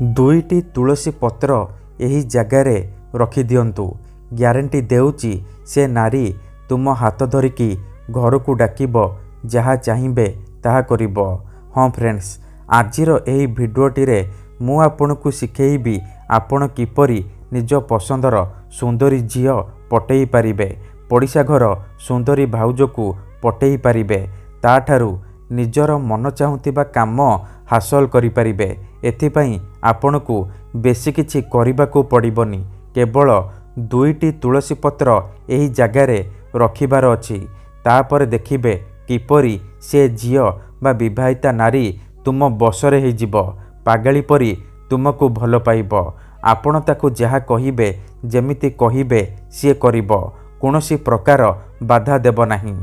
दुईटी तुलसी पत्र एही जगारे रखी दियंतु। ग्यारंटी देउची से नारी तुम हाथ धरिकी घर को डाकिब, जहा चाहिए ताहा करिब। हाँ फ्रेंड्स, आजिर एही भिडियोटी रे मु आपनकु शिखेइबी आपण किपरि निज पसंदर सुंदरी झियो पटेई पारिबे, पड़िशा घर सुंदरी भाउजको पटेई पारिबे, ताठारु निजर मन चाहुतिबा काम हासिल करि पारिबे। एथिपाई आपनकु बेसी किछि करिबाकु पड़िबनी, केवल दुईटी तुलसी पत्र एही जगारे रखिबार अछि। तापर देखिबे किपरि से झियो बा विवाहिता नारी तुम बसरे हे जिवो, पागली परी तुमको भल पाइब। आपण ताकू जहा कहिबे जेमिति कहिबे सी करिब, कोनोसी प्रकार बाधा देब नाही।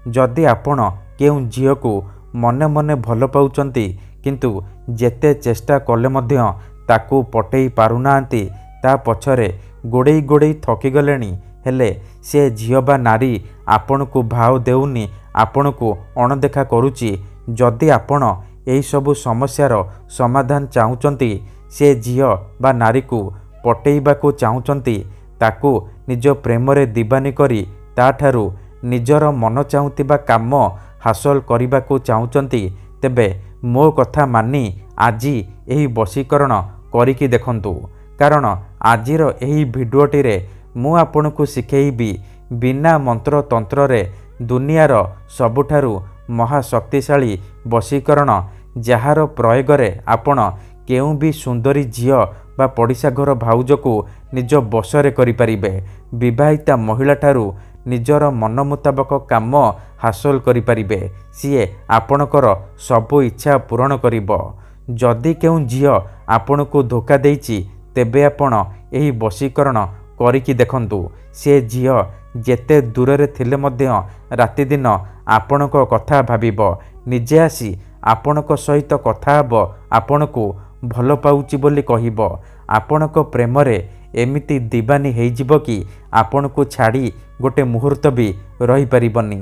जदि आपण केउ झियो को मने मने भल पाउचंती किंतु जेते चेष्टा कले मध्य ताकू पटेई पारुनांती, ता पछरे गोड़ेई गोड़ेई थकी गलेनी, हेले से झियो बा नारी आपण को भाव देउनी, आपण को अणदेखा करूची। जदि आपण एही सबु समस्यार समाधान चाहुचंती, से झियो बा नारी को पटेइबाकू चाहुचंती, ताकू निज प्रेम रे दीवानी करी ताठारु निजर मन चाहुतिबा काम हासिल करिबाकू चाहुचंती, तेबे मो कथा मानी आजी एही वशीकरण करिकी देखंतु। कारण आजिर एही भिडियोटी रे मु आपनकु शिखेइबी बिना मंत्र तंत्र रे दुनियार सबुठारु महाशक्तिशाली वशीकरण, जार प्रयोग रे आपण केउ भी सुंदरी झियो बा पड़िशा घर भाउज को निज बसरे करि परिबे। विवाहिता महिला ठारू निजर मन मुताबक काम हासिल करि परिबे। सीए आपणकर सबु इच्छा पूरण करिब। जदि केउ झियो आपणको धोखा देइची, तेबे आपण एही वशीकरण करिकी देखंतु। से झियो जेते दूर रे थिले मध्य राति दिन आपणक कथा भाबिब, निजे आसी आपणक सहित कथा हब, आपणको भल पाउची बोली कहिब। आपणक प्रेम रे एमिति दीवानी हेइजिब कि आपणको छाड़ी गोटे मुहूर्त भी रही परिबनी।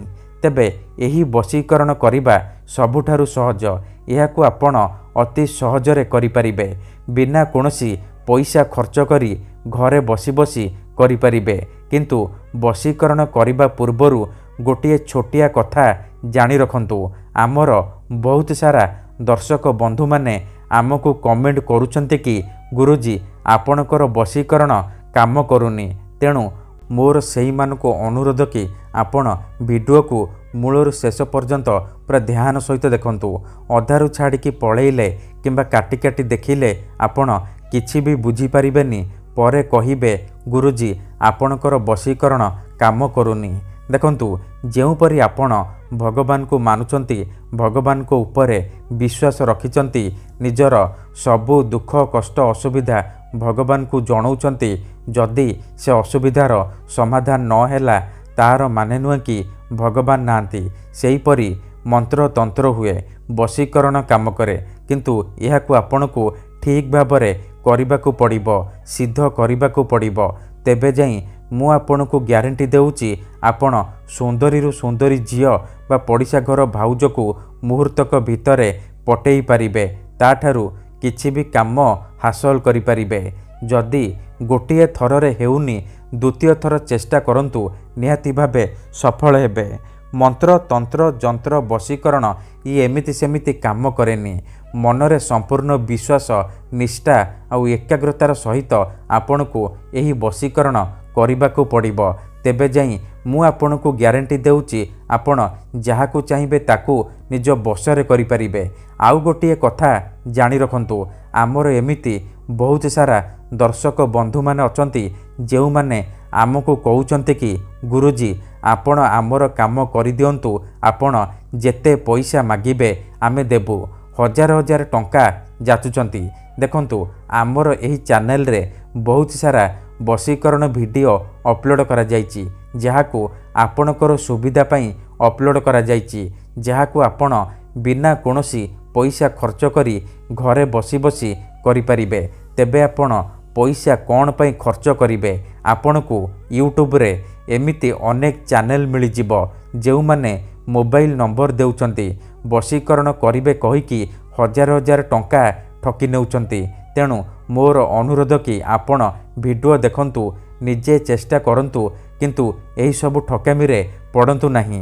तेबे एही वशीकरण करिबा सबुठारु सहज। एहाकू आपण अति सहजरे करि परिबे, बिना कोनोसी पैसा खर्च करी घरे बसी बसी करि परिबे। किंतु वशीकरण करिबा पूर्वरु गोटे छोटिया कथा जानी रखंतु। आमर बहुत सारा दर्शक बंधु माने आमको कमेंट करूछंते कि गुरुजी आपणकर वशीकरण काम करूनी, तेणु मोर सेही मानको अनुरोध कि आपण वीडियो को मूलर शेष पर्यंत पूरा ध्यान सहित देखंतु। अधारु छाड़िकी पळेइले किंबा काटी काटी देखिले आपण किछि भी बुझी परिबेनी, परे कहिबे गुरुजी आपणकर वशीकरण काम करूनी। देखंतु जेउपरि आपण भगवान को मानुचंती, भगवान को उपरे विश्वास रखिचंती, निजर सबु दुख कष्ट असुविधा भगवान को जणाउचंती, जदि से असुविधार समाधान न हैला तार माने नुहे कि भगवान नांती। सेहीपरि मंत्र तंत्र हुए, वशीकरण काम करे, किंतु एहाकू आपणको ठीक भाबरे करिबाकू पड़िबो, सिद्ध करिबाकू पड़िबो। तेबे जाई मु आपनकु ग्यारंटी देउची आपण सुंदरी रु सुंदरी झियो बा पड़िशा घर भाउज को मुहूर्तक भितरे पटेई पारिबे, ताठारु किछि भी काम हासिल करि पारिबे। जदि गोटिए थररे हेउनी, द्वितीय थर चेष्टा करंतु, निहाती भाबे सफल हेबे। मंत्र तंत्र जंत्र वशीकरण ये एमिति सेमिति काम करेनी। मनरे संपूर्ण विश्वास निष्ठा आउ एकाग्रतार सहित आपनको एही वशीकरण करिबाकू पड़िबो। तेबे जाई मु आपनको ग्यारंटी देउची आपण जहाकू चाहिए ताकू निज बसरे करि परिबे। आउ गोटिए कथा जानी रखंतु, आमर एमिति बहुत सारा दर्शक बंधु माने अचंती जेउ माने आमको कहउचंती कि गुरुजी आपण आमर काम करि दियंतु, आपण जेते पैसा मागिबे आमे देबु। हजार हजार टंका जाचुचंती। देखंतु आमर एही चैनल रे बहुत सारा वशीकरण वीडियो अपलोड करा जायछि, जहाकू आपणकर सुविधा पई अपलोड करा जायछि, जहाकू आपण बिना कोनोसी पैसा खर्च करी घरे बसी बसी करि परिबे। तेबे आपण पैसा कौन पई खर्च करिवे? आपनकु यूट्यूब रे एमिति अनेक चैनल मिली जिवो जेउ माने मोबाइल नंबर देउचंती, वशीकरण करिवे कहिकी हजार हजार टंका ठकी नेउचंती। तेणु मोर अनुरोध कि आपण वीडियो देखंतु निजे चेष्टा करंतु किंतु एही सबु ठकामी रे पड़ंतु नहीं।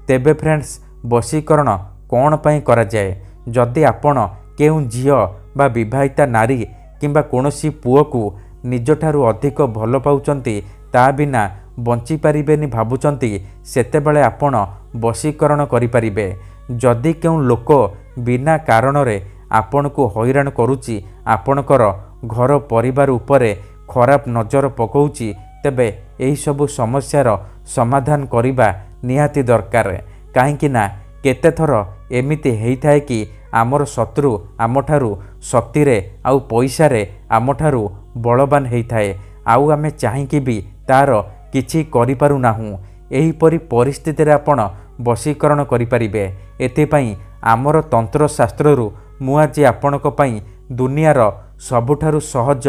तेबे फ्रेंड्स वशीकरण कौन पाई करा जाए? जदि आपण केउ झियो बा विवाहिता नारी किंबा कोनोसी पुओ को निजठारु अधिक भल पाउचंती ता बिना बंची पारिबेनी भाबुचंती सेतेबेले आपण वशीकरण करि परिबे। जदि केउ लोक बिना कारण रे आपण को हैरान करूची आपणकर घर परिवार उपरे खराब नजर पकाउची तेबे एही सबु समस्यार समाधान करिबा निहाती दरकार। काहेकि ना केते थर एमिति हेइथाए कि आमर शत्रु आमठारु शक्ति रे आउ पैसा रे आमठारु बलवान हेइथाए आउ आमे चाहिकी भी तार किछि करि पारु नाहु। एही परि परिस्थिति रे आपण वशीकरण करि परिबे। एथिपई आमर तंत्र शास्त्ररु मु आज आपणक पई दुनियार सबुठारु सहज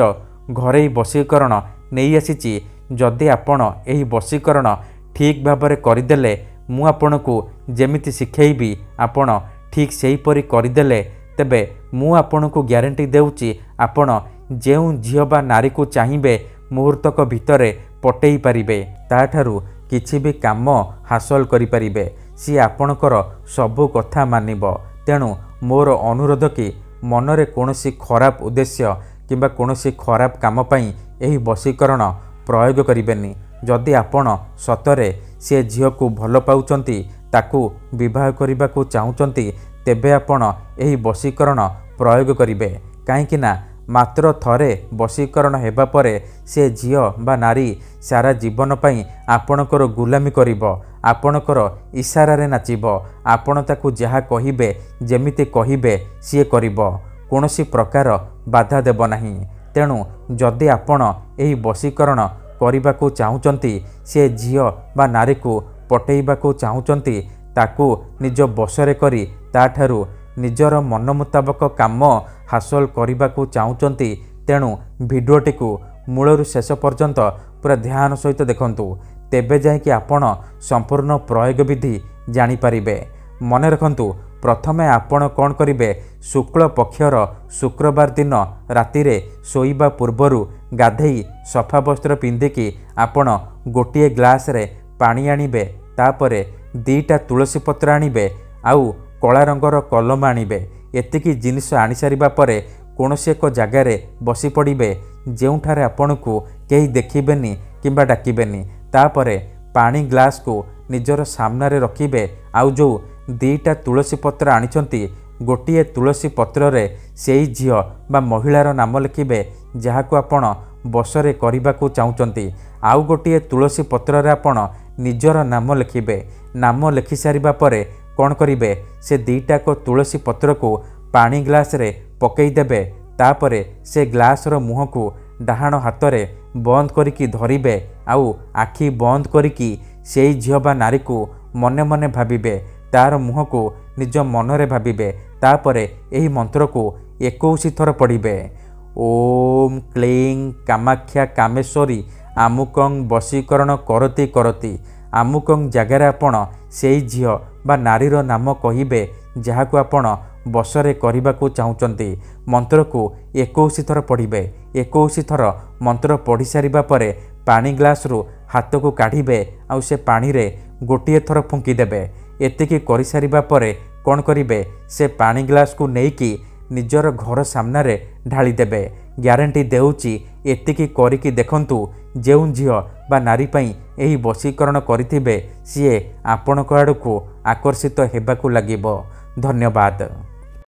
घरेई वशीकरण नहीं आसीची। जदि आपण एही वशीकरण ठीक भाबरे करिदेले मु आपणकु जेमिति शिखेइबी आपण ठीक सेही परि करिदेले तेबे मु आपणकु ग्यारंटी देउची आपण जेउ झियो बा नारी को चाहिबे मुहूर्तक भितरे पटेई पारिबे ताठारु किछि भी काम हासिल करि पारिबे। सी आपणकर सबु कथा मानिबो। तेणु मोर अनुरोध कि मनरे कोनोसी खराब उद्देश्य किंबा कोनोसी खराब काम पई एही वशीकरण प्रयोग करिबेनी। जदि आपण सतरे से झियो को भल पाउचंती ताकू विवाह करने को चाहूचंती तेबे आपण एही वशीकरण प्रयोग करिबे। काहेकि ना मात्र थरे वशीकरण हेबा परे से झियो बा नारी सारा जीवन पई आपणकर गुलामी करिबो, आपणकर इशारा रे नाचिबो, आपण ताकू जहा कहिबे जेमिति कहिबे सी करिबो, कोनोसी प्रकार बाधा देबो नाही। तेणु जदि आपण एही वशीकरण करिबा को चाहूचंती से झियो बा नारी को पटेइबा को चाहूचंती ताकू निज बसरे करी ताठारु निजर मन मुताबक काम हासिल करने को चाहूचंती तेणु भिडियोटी को मूलरू शेष पर्यंत पूरा ध्यान सहित देखंतु तेबे जाए कि आपण संपूर्ण प्रयोग विधि जानी परिबे। मने रखंतु प्रथमे आपण कौन करिबे शुक्ल पक्षर शुक्रवार दिन राति रे सोइबा पूर्वरु गाधेई सफा वस्त्र पिंधिकी आपण गोटिए ग्लास रे पानी आनिबे, तापरे 2टा तुलसी पत्र आनिबे आउ कला रंगर कलम आनिबे। एतिकी जिनिस आनी सारिबा परे कोनोसी एक जगार बसी पड़िबे जेउठारे आपनकु केही देखिबेनी किंबा डाकिबेनी। तापरे पानी ग्लास को निजर सामना रे रखिबे आउ जो 2टा तुलसी पत्र आनिचंती गोटिए तुलसी पत्र रे सेई झियो बा महिलार नाम लिखिबे जहाको आपण बसरे करबाकू चाहूचंती। आउ गोटिए तुलसी पत्र रे आपण निजर नाम लिखिबे। नाम लिखि सारिबा परे कौन करिबे से 2टा को तुलसी पत्र को पानी ग्लास रे पकई देबे। तापरे से ग्लास रो मुह को डाहाण हाथ रे बंद करिकी धरिबे आउ आखि बंद करिकी सेई झियो बा नारी को मने मने भाबिबे, तार मुह को निज मन रे भाबिबे। तापरे एही मंत्र को 21 थर पढ़िबे। ओम क्लीं कामाख्या कामेश्वरी आमुकं वशीकरण करती करती। आमुकं जगार आपण सेई झियो बा नारीर नाम कहिबे जहाको आपण बसरे करबाकू चाहूचंती। मंत्र को 21 थर पढ़िबे। 21 थर मंत्र पढ़ी सारिबा परे पानी ग्लास रु हाथ को काढ़िबे आउ से पानी रे गोटिए थर फुंकी देबे। एतिकी करि सारिबा परे कौन करिबे से पानी ग्लास को नेइकी निजर घर सामना रे ढाली देबे। ग्यारंटी देउची एतिकी करिकी देखंतु जेउ झियो बा नारी पई एही वशीकरण करिथिबे सीए आपणक आड़कू आकर्षित हेबाकू लागिबो। धन्यवाद।